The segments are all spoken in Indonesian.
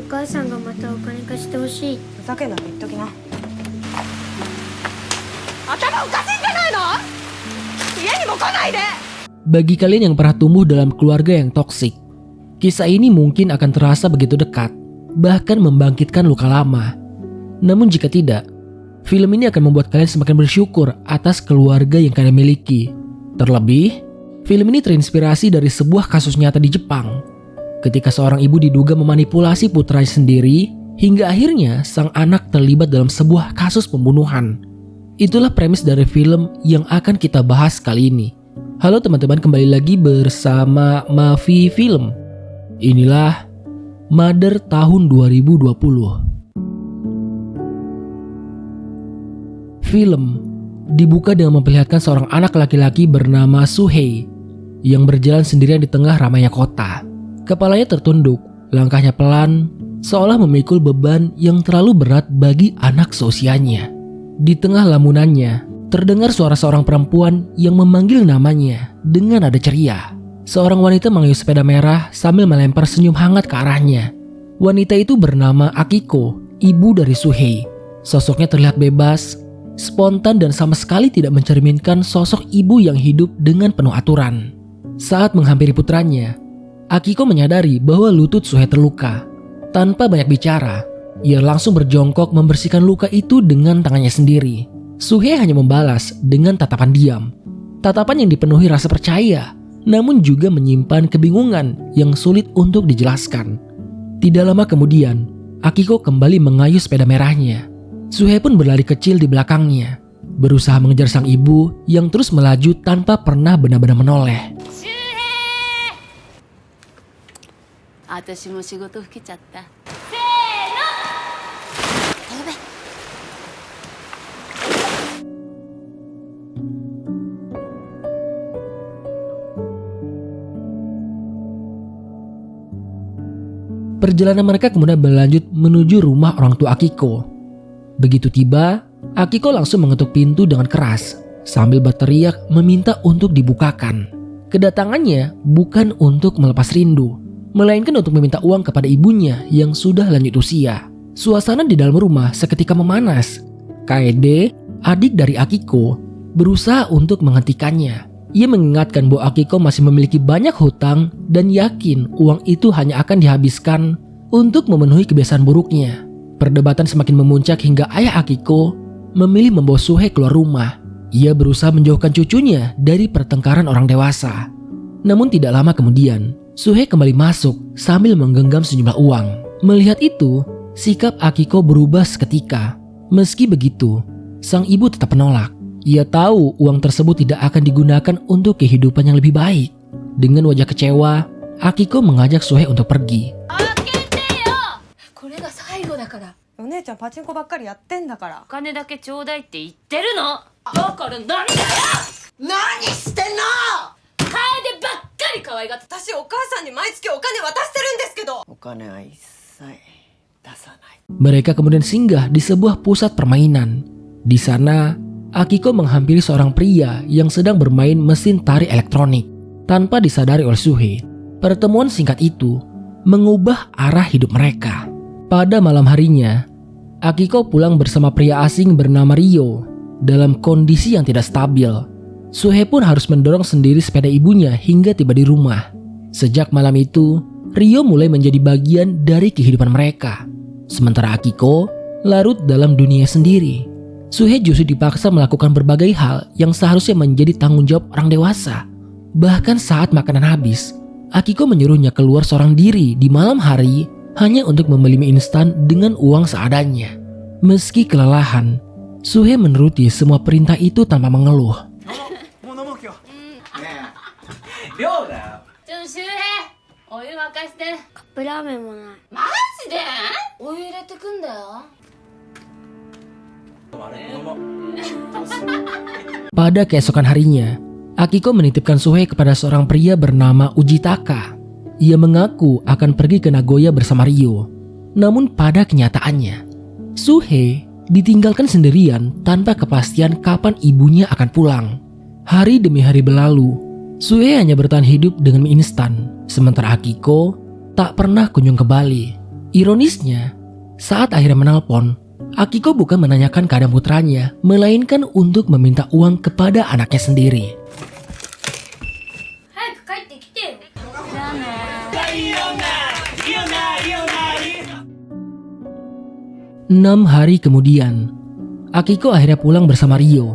お母さんがまたお金貸してほしい。ふざけんなって言っときな。頭おかしいんじゃないの？家にも来ないで。Bagi kalian yang pernah tumbuh dalam keluarga yang toksik, kisah ini mungkin akan terasa begitu dekat, bahkan membangkitkan luka lama. Namun jika tidak, film ini akan membuat kalian semakin bersyukur atas keluarga yang kalian miliki. Terlebih, film ini terinspirasi dari sebuah kasus nyata di Jepang, ketika seorang ibu diduga memanipulasi putranya sendiri hingga akhirnya sang anak terlibat dalam sebuah kasus pembunuhan. Itulah premis dari film yang akan kita bahas kali ini. Halo teman-teman, kembali lagi bersama Mavi Film. Inilah Mother tahun 2020. Film dibuka dengan memperlihatkan seorang anak laki-laki bernama Suhei yang berjalan sendirian di tengah ramainya kota. Kepalanya tertunduk, langkahnya pelan, seolah memikul beban yang terlalu berat bagi anak seusianya. Di tengah lamunannya, terdengar suara seorang perempuan yang memanggil namanya dengan nada ceria. Seorang wanita mengayuh sepeda merah sambil melempar senyum hangat ke arahnya. Wanita itu bernama Akiko, ibu dari Suhei. Sosoknya terlihat bebas, spontan dan sama sekali tidak mencerminkan sosok ibu yang hidup dengan penuh aturan. Saat menghampiri putranya, Akiko menyadari bahwa lutut Suhei terluka. Tanpa banyak bicara, ia langsung berjongkok membersihkan luka itu dengan tangannya sendiri. Suhei hanya membalas dengan tatapan diam. Tatapan yang dipenuhi rasa percaya, namun juga menyimpan kebingungan yang sulit untuk dijelaskan. Tidak lama kemudian, Akiko kembali mengayuh sepeda merahnya. Suhei pun berlari kecil di belakangnya, berusaha mengejar sang ibu yang terus melaju tanpa pernah benar-benar menoleh. Suhei! 私も仕事吹けちゃった。 Perjalanan mereka kemudian berlanjut menuju rumah orang tua Akiko. Begitu tiba, Akiko langsung mengetuk pintu dengan keras sambil berteriak meminta untuk dibukakan. Kedatangannya bukan untuk melepas rindu, melainkan untuk meminta uang kepada ibunya yang sudah lanjut usia. Suasana di dalam rumah seketika memanas. Kaede, adik dari Akiko, berusaha untuk menghentikannya. Ia mengingatkan bahwa Akiko masih memiliki banyak hutang dan yakin uang itu hanya akan dihabiskan untuk memenuhi kebiasaan buruknya. Perdebatan semakin memuncak hingga ayah Akiko memilih membawa Suhei keluar rumah. Ia berusaha menjauhkan cucunya dari pertengkaran orang dewasa. Namun tidak lama kemudian, Suhei kembali masuk sambil menggenggam sejumlah uang. Melihat itu, sikap Akiko berubah seketika. Meski begitu, sang ibu tetap menolak. Ia tahu uang tersebut tidak akan digunakan untuk kehidupan yang lebih baik. Dengan wajah kecewa, Akiko mengajak Suhei untuk pergi. これが最後だから。お姉ちゃんパチンコばっかりやってんだから。お金だけちょうだいって言ってるの。だから何だよ。何してんの？楓ばっかり可愛がって。私お母さんに毎月お金渡してるんですけど。お金は一切出さない。 Mereka kemudian singgah di sebuah pusat permainan. Di sana, Akiko menghampiri seorang pria yang sedang bermain mesin tari elektronik. Tanpa disadari oleh Suhei, pertemuan singkat itu mengubah arah hidup mereka. Pada malam harinya, Akiko pulang bersama pria asing bernama Ryo dalam kondisi yang tidak stabil. Suhei pun harus mendorong sendiri sepeda ibunya hingga tiba di rumah. Sejak malam itu, Ryo mulai menjadi bagian dari kehidupan mereka. Sementara Akiko larut dalam dunia sendiri. Suhei justru dipaksa melakukan berbagai hal yang seharusnya menjadi tanggung jawab orang dewasa. Bahkan saat makanan habis, Akiko menyuruhnya keluar seorang diri di malam hari hanya untuk membeli mie instan dengan uang seadanya. Meski kelelahan, Suhei menuruti semua perintah itu tanpa mengeluh. 周平、お湯沸かして。カップラーメンもない。マジで？お湯入れてくんだよ。 Pada keesokan harinya, Akiko menitipkan Suhei kepada seorang pria bernama Ujitaka. Ia mengaku akan pergi ke Nagoya bersama Ryo. Namun pada kenyataannya, Suhei ditinggalkan sendirian tanpa kepastian kapan ibunya akan pulang. Hari demi hari berlalu, Suhei hanya bertahan hidup dengan mie instan, sementara Akiko tak pernah kunjung kembali. Ironisnya, saat akhirnya menelpon, Akiko bukan menanyakan keadaan putranya, melainkan untuk meminta uang kepada anaknya sendiri. 早く帰ってきてよ。 6 hari kemudian, Akiko akhirnya pulang bersama Ryo.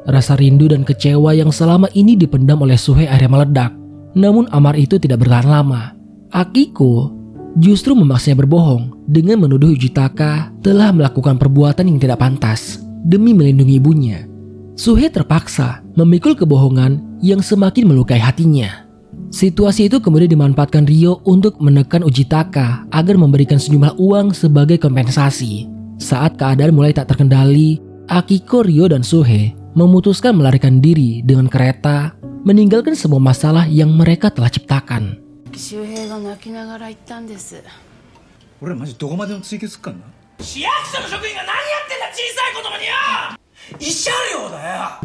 Rasa rindu dan kecewa yang selama ini dipendam oleh Suhei akhirnya meledak. Namun amar itu tidak bertahan lama. Akiko justru memaksanya berbohong dengan menuduh Ujitaka telah melakukan perbuatan yang tidak pantas demi melindungi ibunya. Suhei terpaksa memikul kebohongan yang semakin melukai hatinya. Situasi itu kemudian dimanfaatkan Ryo untuk menekan Ujitaka agar memberikan sejumlah uang sebagai kompensasi. Saat keadaan mulai tak terkendali, Akiko, Ryo, dan Suhei memutuskan melarikan diri dengan kereta, meninggalkan semua masalah yang mereka telah ciptakan. 周平が泣きながら言ったんです。俺らマジどこまでも追及すっかんな。市役所の職員が何やってんだ小さい子供によ。慰謝料だよ。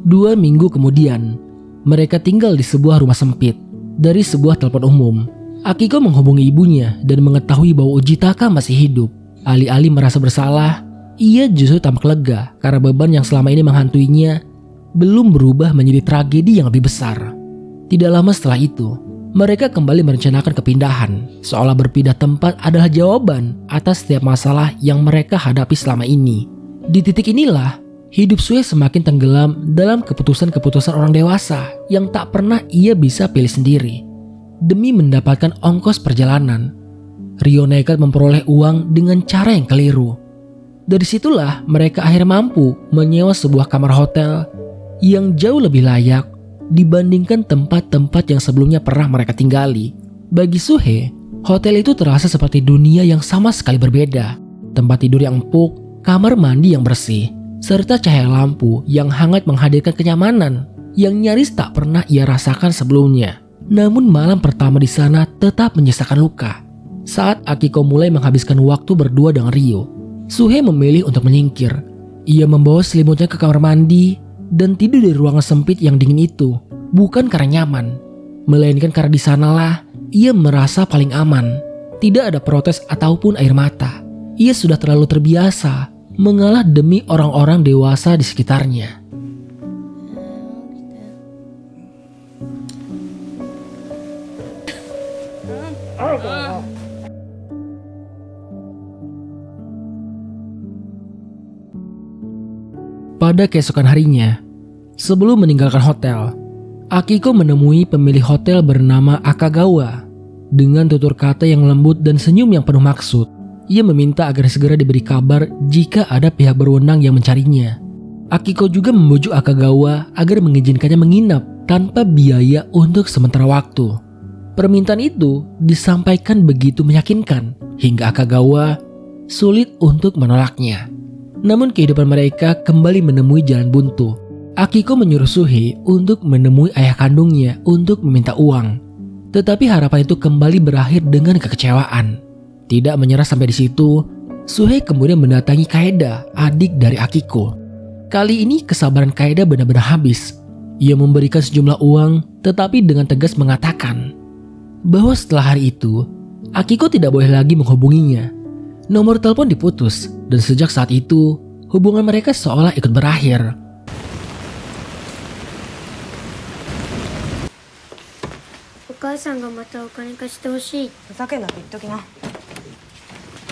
2 minggu kemudian, mereka tinggal di sebuah rumah sempit. Dari sebuah telepon umum, Akiko menghubungi ibunya dan mengetahui bahwa Ujitaka masih hidup. Alih-alih merasa bersalah, ia justru tampak lega karena beban yang selama ini menghantuinya belum berubah menjadi tragedi yang lebih besar. Tidak lama setelah itu, mereka kembali merencanakan kepindahan, seolah berpindah tempat adalah jawaban atas setiap masalah yang mereka hadapi selama ini. Di titik inilah, hidup Suhei semakin tenggelam dalam keputusan-keputusan orang dewasa yang tak pernah ia bisa pilih sendiri. Demi mendapatkan ongkos perjalanan, Ryo nekat memperoleh uang dengan cara yang keliru. Dari situlah mereka akhirnya mampu menyewa sebuah kamar hotel yang jauh lebih layak dibandingkan tempat-tempat yang sebelumnya pernah mereka tinggali. Bagi Suhei, hotel itu terasa seperti dunia yang sama sekali berbeda. Tempat tidur yang empuk, kamar mandi yang bersih, serta cahaya lampu yang hangat menghadirkan kenyamanan yang nyaris tak pernah ia rasakan sebelumnya. Namun malam pertama di sana tetap menyisakan luka. Saat Akiko mulai menghabiskan waktu berdua dengan Ryo, Suhei memilih untuk menyingkir. Ia membawa selimutnya ke kamar mandi dan tidur di ruangan sempit yang dingin itu, bukan karena nyaman, melainkan karena di sanalah ia merasa paling aman. Tidak ada protes ataupun air mata. Ia sudah terlalu terbiasa mengalah demi orang-orang dewasa di sekitarnya. Pada keesokan harinya, sebelum meninggalkan hotel, Akiko menemui pemilik hotel bernama Akagawa. Dengan tutur kata yang lembut dan senyum yang penuh maksud, ia meminta agar segera diberi kabar jika ada pihak berwenang yang mencarinya. Akiko juga membujuk Akagawa agar mengizinkannya menginap tanpa biaya untuk sementara waktu. Permintaan itu disampaikan begitu meyakinkan hingga Akagawa sulit untuk menolaknya. Namun kehidupan mereka kembali menemui jalan buntu. Akiko menyuruh Suhei untuk menemui ayah kandungnya untuk meminta uang. Tetapi harapan itu kembali berakhir dengan kekecewaan. Tidak menyerah sampai di situ, Suhei kemudian mendatangi Kaeda, adik dari Akiko. Kali ini kesabaran Kaeda benar-benar habis. Ia memberikan sejumlah uang, tetapi dengan tegas mengatakan bahwa setelah hari itu, Akiko tidak boleh lagi menghubunginya. Nomor telepon diputus, dan sejak saat itu, hubungan mereka seolah ikut berakhir. O母さんがまたお金貸してほしい。ふざけんなって言っときな。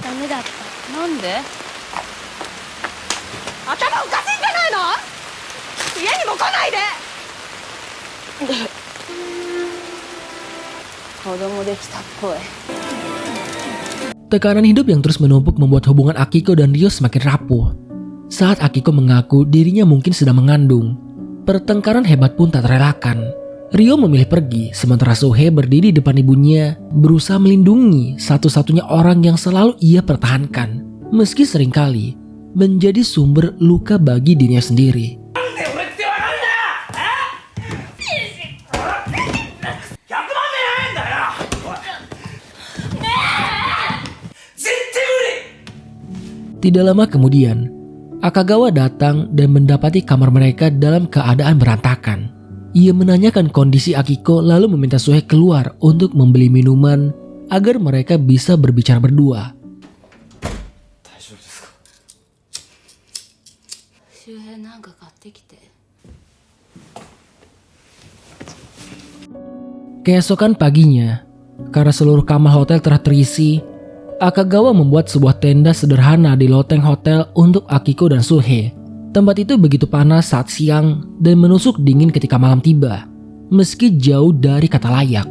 ダメだった。なんで？頭おかしいんじゃないの？家にも来ないで。子供できたっぽい。 Tekanan hidup yang terus menumpuk membuat hubungan Akiko dan Ryo semakin rapuh. Saat Akiko mengaku dirinya mungkin sedang mengandung, pertengkaran hebat pun tak terelakkan. Ryo memilih pergi, sementara Suhei berdiri di depan ibunya, berusaha melindungi satu-satunya orang yang selalu ia pertahankan, meski seringkali menjadi sumber luka bagi dirinya sendiri. 絶対無理。 Tidak lama kemudian, Akagawa datang dan mendapati kamar mereka dalam keadaan berantakan. Ia menanyakan kondisi Akiko lalu meminta Suhei keluar untuk membeli minuman agar mereka bisa berbicara berdua. 大丈夫ですか？周辺なんか買ってきて。 Keesokan paginya, karena seluruh kamar hotel telah terisi, Akagawa membuat sebuah tenda sederhana di loteng hotel untuk Akiko dan Suhei. Tempat itu begitu panas saat siang dan menusuk dingin ketika malam tiba. Meski jauh dari kata layak,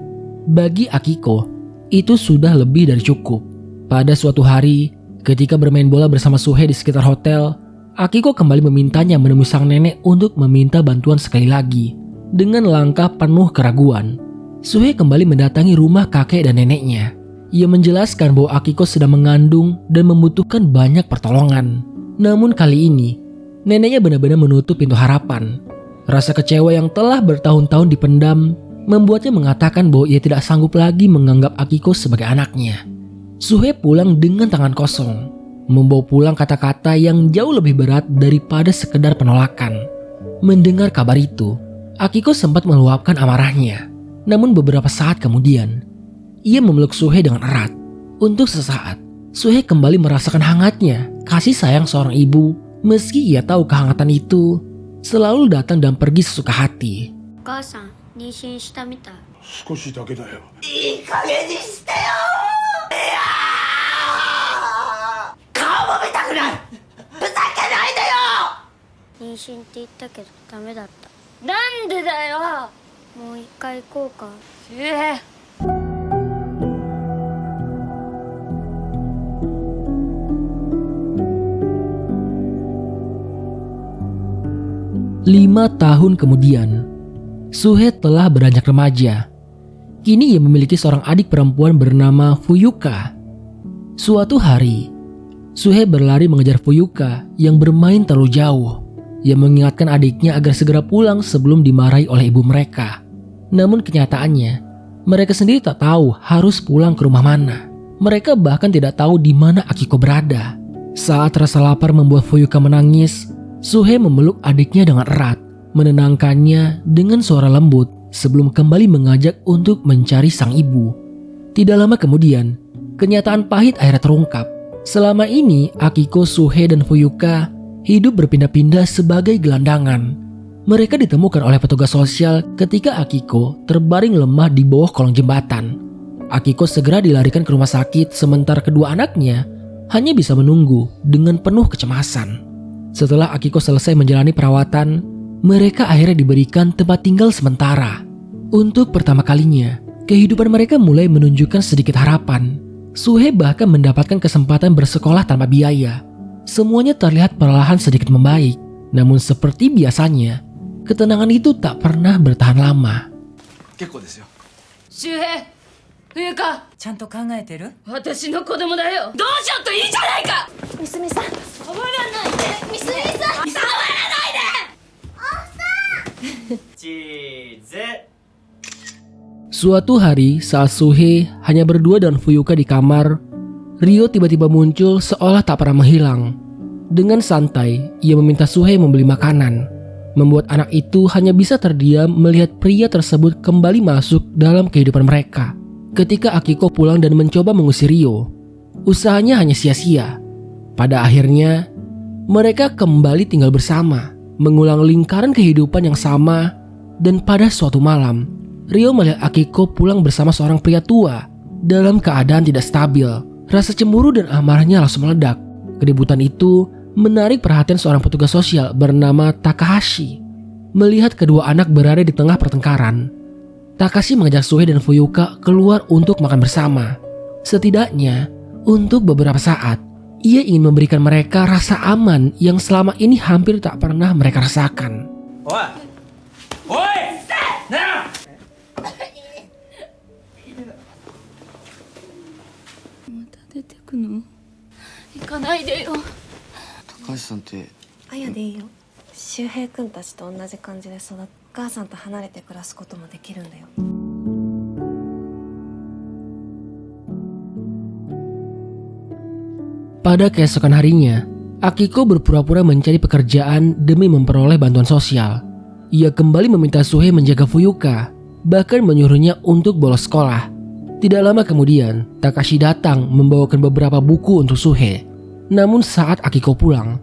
bagi Akiko, itu sudah lebih dari cukup. Pada suatu hari, ketika bermain bola bersama Suhei di sekitar hotel, Akiko kembali memintanya menemui sang nenek untuk meminta bantuan sekali lagi. Dengan langkah penuh keraguan, Suhei kembali mendatangi rumah kakek dan neneknya. Ia menjelaskan bahwa Akiko sedang mengandung dan membutuhkan banyak pertolongan. Namun kali ini, neneknya benar-benar menutup pintu harapan. Rasa kecewa yang telah bertahun-tahun dipendam membuatnya mengatakan bahwa ia tidak sanggup lagi menganggap Akiko sebagai anaknya. Suhei pulang dengan tangan kosong, membawa pulang kata-kata yang jauh lebih berat daripada sekedar penolakan. Mendengar kabar itu, Akiko sempat meluapkan amarahnya. Namun beberapa saat kemudian, ia memeluk Suhei dengan erat. Untuk sesaat, Suhei kembali merasakan hangatnya kasih sayang seorang ibu, meski ia tahu kehangatan itu selalu datang dan pergi sesuka hati. お母さん妊娠したみたい。少しだけだよ。いい加減にしてよ。いやー、顔も見たくない。ふざけないでよ。妊娠って言ったけどダメだった。なんでだよ。もう一回行こうか。周平。 5 tahun kemudian, Suhei telah beranjak remaja. Kini ia memiliki seorang adik perempuan bernama Fuyuka. Suatu hari, Suhei berlari mengejar Fuyuka yang bermain terlalu jauh. Ia mengingatkan adiknya agar segera pulang sebelum dimarahi oleh ibu mereka. Namun kenyataannya, mereka sendiri tak tahu harus pulang ke rumah mana. Mereka bahkan tidak tahu di mana Akiko berada. Saat rasa lapar membuat Fuyuka menangis, Suhei memeluk adiknya dengan erat, menenangkannya dengan suara lembut sebelum kembali mengajak untuk mencari sang ibu. Tidak lama kemudian, kenyataan pahit akhirnya terungkap. Selama ini, Akiko, Suhei, dan Fuyuka hidup berpindah-pindah sebagai gelandangan. Mereka ditemukan oleh petugas sosial ketika Akiko terbaring lemah di bawah kolong jembatan. Akiko segera dilarikan ke rumah sakit, sementara kedua anaknya hanya bisa menunggu dengan penuh kecemasan. Setelah Akiko selesai menjalani perawatan, mereka akhirnya diberikan tempat tinggal sementara. Untuk pertama kalinya, kehidupan mereka mulai menunjukkan sedikit harapan. Suhei bahkan mendapatkan kesempatan bersekolah tanpa biaya. Semuanya terlihat perlahan sedikit membaik. Namun seperti biasanya, ketenangan itu tak pernah bertahan lama. 結構ですよ。周平。冬香。ちゃんと考えてる？私の子供だよ。どうしようといいじゃないか。みすみさん。触らないで。みすみさん。触らないで。チーズ。 Suatu hari saat Suhei hanya berdua dan Fuyuka di kamar, Ryo tiba-tiba muncul seolah tak pernah menghilang. Dengan santai, ia meminta Suhei membeli makanan, membuat anak itu hanya bisa terdiam melihat pria tersebut kembali masuk dalam kehidupan mereka. Ketika Akiko pulang dan mencoba mengusir Ryo, usahanya hanya sia-sia. Pada akhirnya, mereka kembali tinggal bersama, mengulang lingkaran kehidupan yang sama, dan pada suatu malam, Ryo melihat Akiko pulang bersama seorang pria tua dalam keadaan tidak stabil. Rasa cemburu dan amarahnya langsung meledak. Keributan itu menarik perhatian seorang petugas sosial bernama Takahashi. Melihat kedua anak berada di tengah pertengkaran, Takashi mengajak Suhei dan Fuyuka keluar untuk makan bersama. Setidaknya, untuk beberapa saat, ia ingin memberikan mereka rasa aman yang selama ini hampir tak pernah mereka rasakan. おいおいなあ。出てくの。行かないでよ。高橋さんってあやでいいよ。周平君たちと同じ感じで育ってお母さんと離れて暮らすこともできるんだよ。 Pada keesokan harinya, Akiko berpura-pura mencari pekerjaan demi memperoleh bantuan sosial. Ia kembali meminta Suhei menjaga Fuyuka, bahkan menyuruhnya untuk bolos sekolah. Tidak lama kemudian, Takashi datang membawakan beberapa buku untuk Suhei. Namun saat Akiko pulang,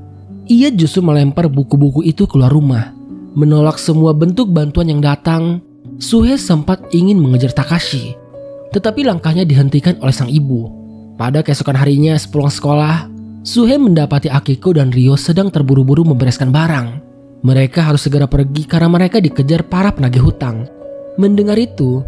ia justru melempar buku-buku itu keluar rumah. Menolak semua bentuk bantuan yang datang, Suhei sempat ingin mengejar Takashi. Tetapi langkahnya dihentikan oleh sang ibu. Pada keesokan harinya sepulang sekolah, Suhei mendapati Akiko dan Ryo sedang terburu-buru membereskan barang. Mereka harus segera pergi karena mereka dikejar para penagih hutang. Mendengar itu,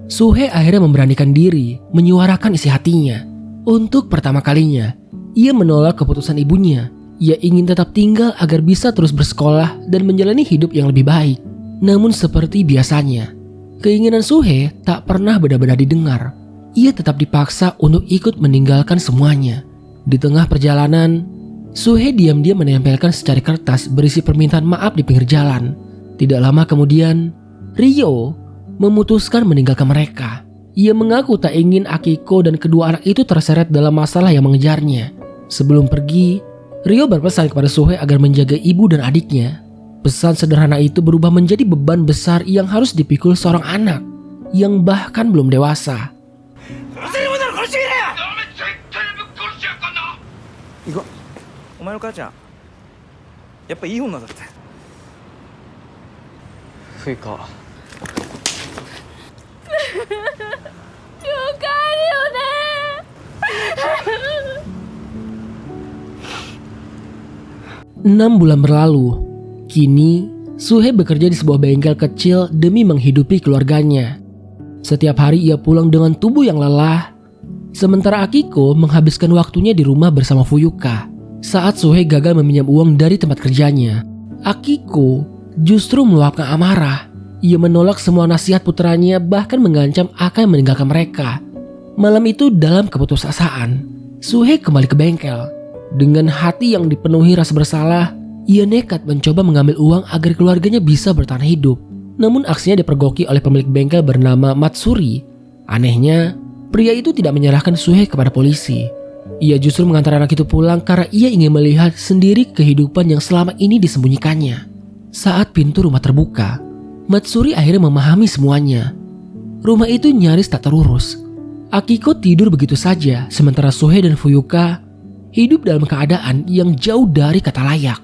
Suhei akhirnya memberanikan diri menyuarakan isi hatinya. Untuk pertama kalinya, ia menolak keputusan ibunya. Ia ingin tetap tinggal agar bisa terus bersekolah dan menjalani hidup yang lebih baik. Namun seperti biasanya, keinginan Suhei tak pernah benar-benar didengar. Ia tetap dipaksa untuk ikut meninggalkan semuanya. Di tengah perjalanan, Suhei diam-diam menempelkan secari kertas berisi permintaan maaf di pinggir jalan. Tidak lama kemudian, Ryo memutuskan meninggalkan mereka. Ia mengaku tak ingin Akiko dan kedua anak itu terseret dalam masalah yang mengejarnya. Sebelum pergi, Ryo berpesan kepada Suhei agar menjaga ibu dan adiknya. Pesan sederhana itu berubah menjadi beban besar yang harus dipikul seorang anak yang bahkan belum dewasa. 行こう。お前の母ちゃんやっぱいい女だって。冬香。6 bulan berlalu. Kini, Suhei bekerja di sebuah bengkel kecil demi menghidupi keluarganya. Setiap hari ia pulang dengan tubuh yang lelah. Sementara Akiko menghabiskan waktunya di rumah bersama Fuyuka. Saat Suhei gagal meminjam uang dari tempat kerjanya, Akiko justru meluapkan amarah. Ia menolak semua nasihat putranya, bahkan mengancam akan meninggalkan mereka. Malam itu dalam keputusasaan, Suhei kembali ke bengkel. Dengan hati yang dipenuhi rasa bersalah, ia nekat mencoba mengambil uang agar keluarganya bisa bertahan hidup. Namun aksinya dipergoki oleh pemilik bengkel bernama Matsuri. Anehnya, pria itu tidak menyerahkan Suhei kepada polisi. Ia justru mengantar anak itu pulang karena ia ingin melihat sendiri kehidupan yang selama ini disembunyikannya. Saat pintu rumah terbuka, Matsuri akhirnya memahami semuanya. Rumah itu nyaris tak terurus. Akiko tidur begitu saja, sementara Suhei dan Fuyuka hidup dalam keadaan yang jauh dari kata layak.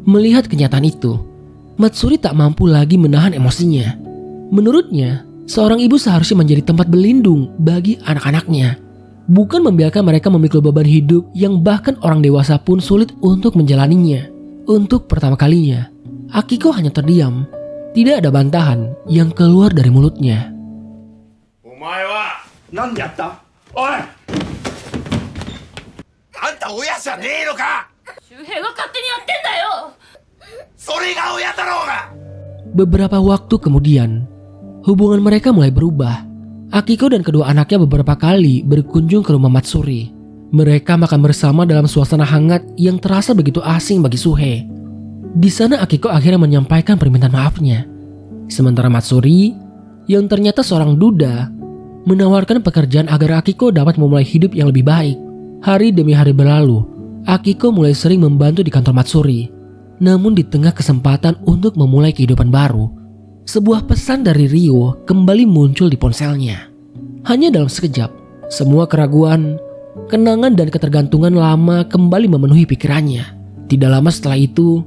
Melihat kenyataan itu, Matsuri tak mampu lagi menahan emosinya. Menurutnya, seorang ibu seharusnya menjadi tempat berlindung bagi anak-anaknya, bukan membiarkan mereka memikul beban hidup yang bahkan orang dewasa pun sulit untuk menjalaninya. Untuk pertama kalinya, Akiko hanya terdiam. Tidak ada bantahan yang keluar dari mulutnya. お前は何やった？おい！あんた親じゃねえのか？周平が勝手にやってんだよ。それが親だろうが。 Beberapa waktu kemudian, hubungan mereka mulai berubah. Akiko dan kedua anaknya beberapa kali berkunjung ke rumah Matsuri. Mereka makan bersama dalam suasana hangat yang terasa begitu asing bagi Suhei. Di sana Akiko akhirnya menyampaikan permintaan maafnya. Sementara Matsuri, yang ternyata seorang duda, menawarkan pekerjaan agar Akiko dapat memulai hidup yang lebih baik. Hari demi hari berlalu, Akiko mulai sering membantu di kantor Matsuri. Namun di tengah kesempatan untuk memulai kehidupan baru, sebuah pesan dari Ryo kembali muncul di ponselnya. Hanya dalam sekejap, semua keraguan, kenangan dan ketergantungan lama kembali memenuhi pikirannya. Tidak lama setelah itu,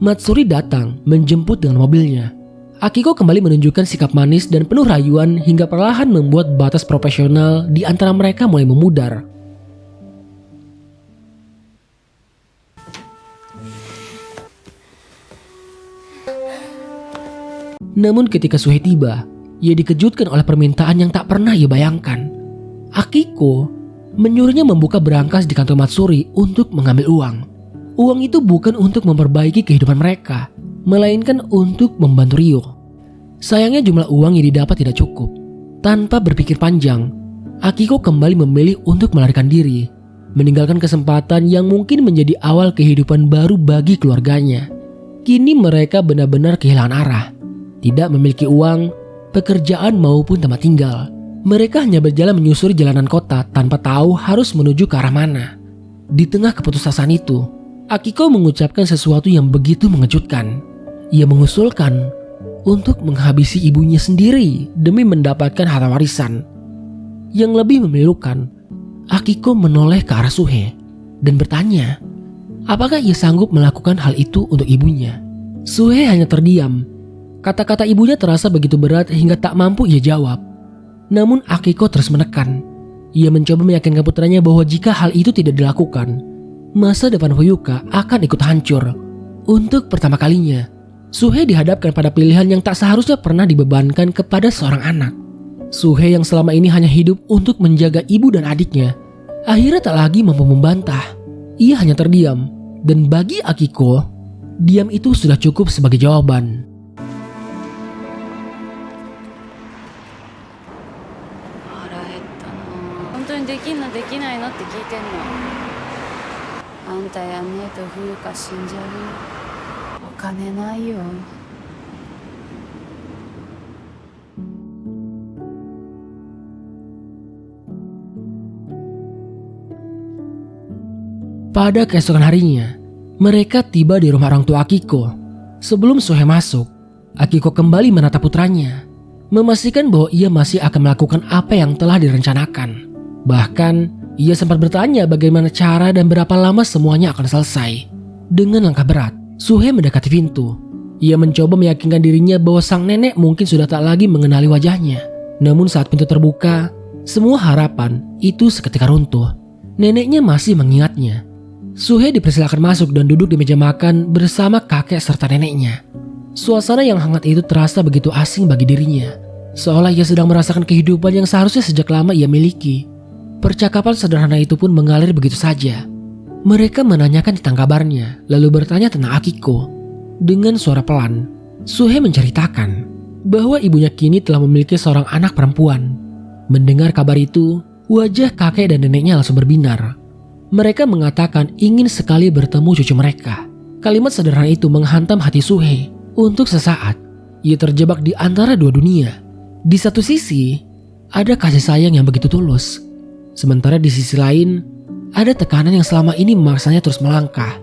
Matsuri datang menjemput dengan mobilnya. Akiko kembali menunjukkan sikap manis dan penuh rayuan hingga perlahan membuat batas profesional di antara mereka mulai memudar. Namun ketika Suhei tiba, ia dikejutkan oleh permintaan yang tak pernah ia bayangkan. Akiko menyuruhnya membuka berangkas di kantor Matsuri untuk mengambil uang. Uang itu bukan untuk memperbaiki kehidupan mereka, melainkan untuk membantu Ryo. Sayangnya jumlah uang yang didapat tidak cukup. Tanpa berpikir panjang, Akiko kembali memilih untuk melarikan diri, meninggalkan kesempatan yang mungkin menjadi awal kehidupan baru bagi keluarganya. Kini mereka benar-benar kehilangan arah. Tidak memiliki uang, pekerjaan maupun tempat tinggal. Mereka hanya berjalan menyusuri jalanan kota tanpa tahu harus menuju ke arah mana. Di tengah keputusasaan itu, Akiko mengucapkan sesuatu yang begitu mengejutkan. Ia mengusulkan untuk menghabisi ibunya sendiri demi mendapatkan harta warisan. Yang lebih memilukan, Akiko menoleh ke arah Suhe dan bertanya, apakah ia sanggup melakukan hal itu untuk ibunya. Suhe hanya terdiam. Kata-kata ibunya terasa begitu berat hingga tak mampu ia jawab. Namun Akiko terus menekan. Ia mencoba meyakinkan putranya bahwa jika hal itu tidak dilakukan, masa depan Fuyuka akan ikut hancur. Untuk pertama kalinya, Suhe dihadapkan pada pilihan yang tak seharusnya pernah dibebankan kepada seorang anak. Suhe yang selama ini hanya hidup untuk menjaga ibu dan adiknya, akhirnya tak lagi mampu membantah. Ia hanya terdiam, dan bagi Akiko, diam itu sudah cukup sebagai jawaban. 腹減ったな。本当にできんのできないのって聞いてんの。あんたやんねえと冬香死んじゃうよ。お金ないよ。Pada keesokan harinya, mereka tiba di rumah orang tua Akiko. Sebelum Suhe masuk, Akiko kembali menatap putranya, memastikan bahwa ia masih akan melakukan apa yang telah direncanakan. Bahkan, ia sempat bertanya bagaimana cara dan berapa lama semuanya akan selesai. Dengan langkah berat, Suhe mendekati pintu. Ia mencoba meyakinkan dirinya bahwa sang nenek mungkin sudah tak lagi mengenali wajahnya. Namun saat pintu terbuka, semua harapan itu seketika runtuh. Neneknya masih mengingatnya. Suhe dipersilakan masuk dan duduk di meja makan bersama kakek serta neneknya. Suasana yang hangat itu terasa begitu asing bagi dirinya, seolah ia sedang merasakan kehidupan yang seharusnya sejak lama ia miliki. Percakapan sederhana itu pun mengalir begitu saja. Mereka menanyakan tentang kabarnya, lalu bertanya tentang Akiko. Dengan suara pelan, Suhe menceritakan bahwa ibunya kini telah memiliki seorang anak perempuan. Mendengar kabar itu, wajah kakek dan neneknya langsung berbinar. Mereka mengatakan ingin sekali bertemu cucu mereka. Kalimat sederhana itu menghantam hati Suhe. Untuk sesaat, ia terjebak di antara dua dunia. Di satu sisi, ada kasih sayang yang begitu tulus. Sementara di sisi lain, ada tekanan yang selama ini memaksanya terus melangkah.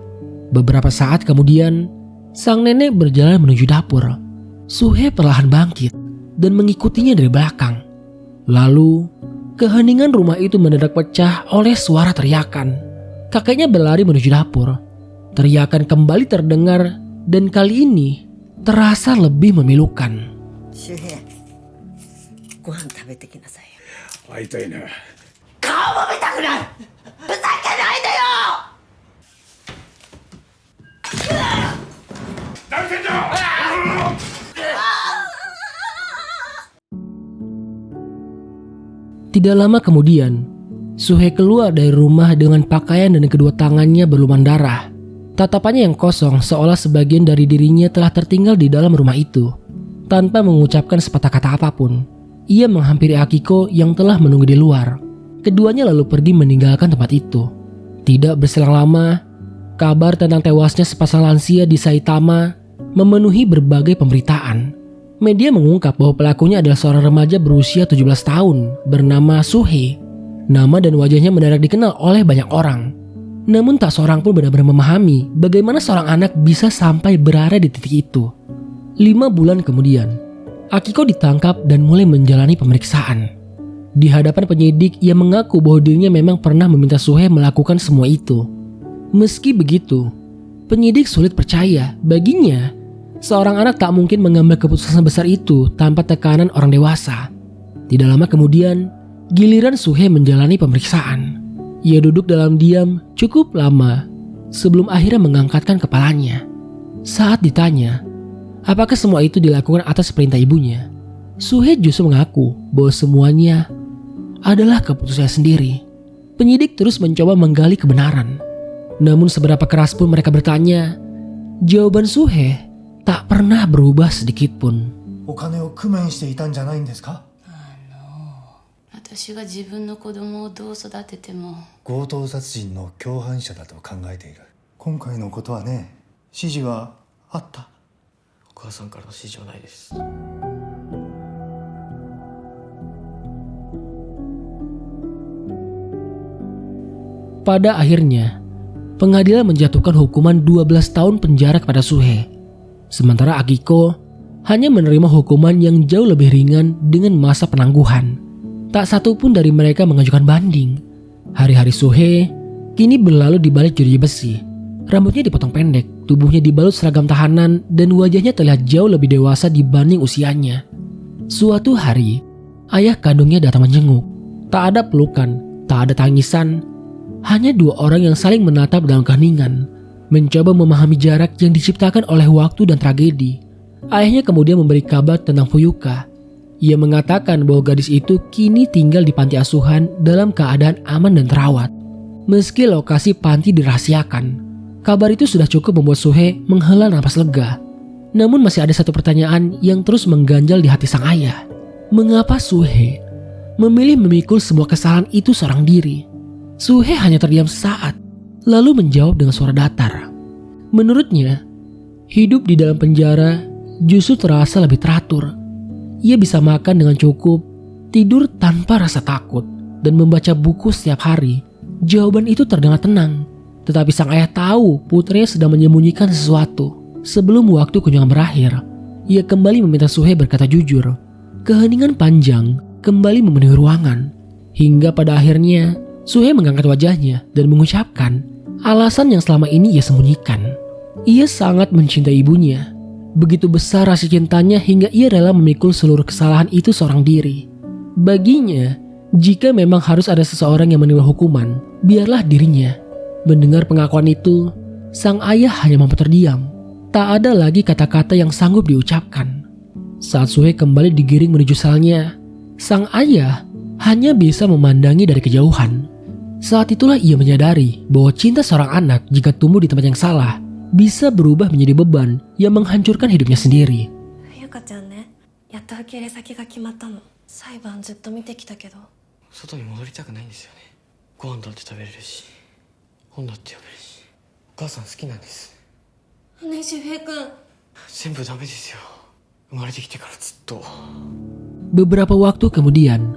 Beberapa saat kemudian, sang nenek berjalan menuju dapur. Suhe perlahan bangkit dan mengikutinya dari belakang. Lalu, keheningan rumah itu mendadak pecah oleh suara teriakan. Kakeknya berlari menuju dapur. Teriakan kembali terdengar dan kali ini terasa lebih memilukan. 周平、ご飯食べてきなさいよ。会いたいな。顔も見たくない。ふざけないでよ。何してんだ。 Tidak lama kemudian, Suhe keluar dari rumah dengan pakaian dan kedua tangannya berlumuran darah. Tatapannya yang kosong seolah sebagian dari dirinya telah tertinggal di dalam rumah itu. Tanpa mengucapkan sepatah kata apapun, ia menghampiri Akiko yang telah menunggu di luar. Keduanya lalu pergi meninggalkan tempat itu. Tidak berselang lama, kabar tentang tewasnya sepasang lansia di Saitama memenuhi berbagai pemberitaan. Media mengungkap bahwa pelakunya adalah seorang remaja berusia 17 tahun bernama Suhe. Nama dan wajahnya mendadak dikenal oleh banyak orang. Namun tak seorang pun benar-benar memahami bagaimana seorang anak bisa sampai berada di titik itu. 5 bulan kemudian, Akiko ditangkap dan mulai menjalani pemeriksaan. Di hadapan penyidik, ia mengaku bahwa dirinya memang pernah meminta Suhe melakukan semua itu. Meski begitu, penyidik sulit percaya baginya seorang anak tak mungkin mengambil keputusan besar itu tanpa tekanan orang dewasa. Tidak lama kemudian, giliran Suhe menjalani pemeriksaan. Ia duduk dalam diam cukup lama sebelum akhirnya mengangkatkan kepalanya. Saat ditanya, apakah semua itu dilakukan atas perintah ibunya, Suhe justru mengaku bahwa semuanya adalah keputusannya sendiri. Penyidik terus mencoba menggali kebenaran. Namun seberapa keras pun mereka bertanya, jawaban Suhe tak pernah berubah sedikit pun. お金を工面していたんじゃないんですか。私が自分の子供をどう育てても強盗殺人の共犯者だと考えている。今回のことはね、指示はあった。お母さんからの指示はないです。 Pada akhirnya, pengadilan menjatuhkan hukuman 12 tahun penjara kepada Suhei. Sementara Akiko hanya menerima hukuman yang jauh lebih ringan dengan masa penangguhan. Tak satu pun dari mereka mengajukan banding. Hari-hari Suhei kini berlalu di balik jeruji besi. Rambutnya dipotong pendek, tubuhnya dibalut seragam tahanan, dan wajahnya terlihat jauh lebih dewasa dibanding usianya. Suatu hari, ayah kandungnya datang menjenguk. Tak ada pelukan, tak ada tangisan. Hanya dua orang yang saling menatap dalam keheningan, mencoba memahami jarak yang diciptakan oleh waktu dan tragedi. Ayahnya kemudian memberi kabar tentang Fuyuka. Ia mengatakan bahwa gadis itu kini tinggal di panti asuhan dalam keadaan aman dan terawat. Meski lokasi panti dirahasiakan, kabar itu sudah cukup membuat Suhei menghela napas lega. Namun masih ada satu pertanyaan yang terus mengganjal di hati sang ayah. Mengapa Suhei memilih memikul semua kesalahan itu seorang diri? Suhei hanya terdiam sesaat, lalu menjawab dengan suara datar. Menurutnya, hidup di dalam penjara justru terasa lebih teratur. Ia bisa makan dengan cukup, tidur tanpa rasa takut, dan membaca buku setiap hari. Jawaban itu terdengar tenang. Tetapi sang ayah tahu putranya sedang menyembunyikan sesuatu. Sebelum waktu kunjungan berakhir, ia kembali meminta Suhei berkata jujur. Keheningan panjang kembali memenuhi ruangan. Hingga pada akhirnya, Suhei mengangkat wajahnya dan mengucapkan alasan yang selama ini ia sembunyikan. Ia sangat mencintai ibunya. Begitu besar rasa cintanya hingga ia rela memikul seluruh kesalahan itu seorang diri. Baginya, jika memang harus ada seseorang yang menerima hukuman, biarlah dirinya. Mendengar pengakuan itu, sang ayah hanya mampu terdiam. Tak ada lagi kata-kata yang sanggup diucapkan. Saat Suhei kembali digiring menuju selnya, sang ayah hanya bisa memandangi dari kejauhan. Saat itulah ia menyadari bahwa cinta seorang anak jika tumbuh di tempat yang salah bisa berubah menjadi beban yang menghancurkan hidupnya sendiri. Yuka-chanね、やっと受け入れ先が決まったの。裁判ずっと見てきたけど。外に戻りたくないんですよね。ご飯だって食べれるし、本だって読めるし、お母さん好きなんです。ねえ、周平君。全部ダメですよ。生まれてきてからずっと。Beberapa waktu kemudian,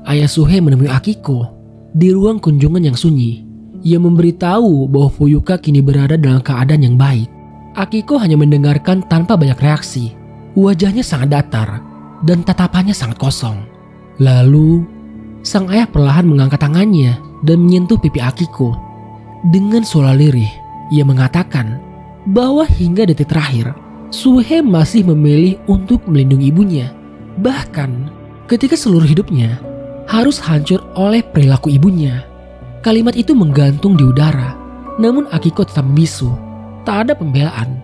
ayah Suhei menemui Akiko di ruang kunjungan yang sunyi. Ia memberitahu bahwa Fuyuka kini berada dalam keadaan yang baik. Akiko hanya mendengarkan tanpa banyak reaksi. Wajahnya sangat datar dan tatapannya sangat kosong. Lalu, sang ayah perlahan mengangkat tangannya dan menyentuh pipi Akiko. Dengan suara lirih, ia mengatakan bahwa hingga detik terakhir, Suhei masih memilih untuk melindungi ibunya. Bahkan, ketika seluruh hidupnya harus hancur oleh perilaku ibunya. Kalimat itu menggantung di udara, namun Akiko tetap membisu. Tak ada pembelaan,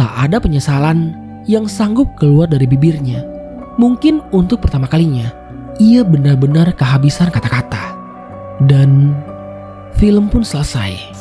tak ada penyesalan yang sanggup keluar dari bibirnya. Mungkin untuk pertama kalinya, ia benar-benar kehabisan kata-kata. Dan film pun selesai.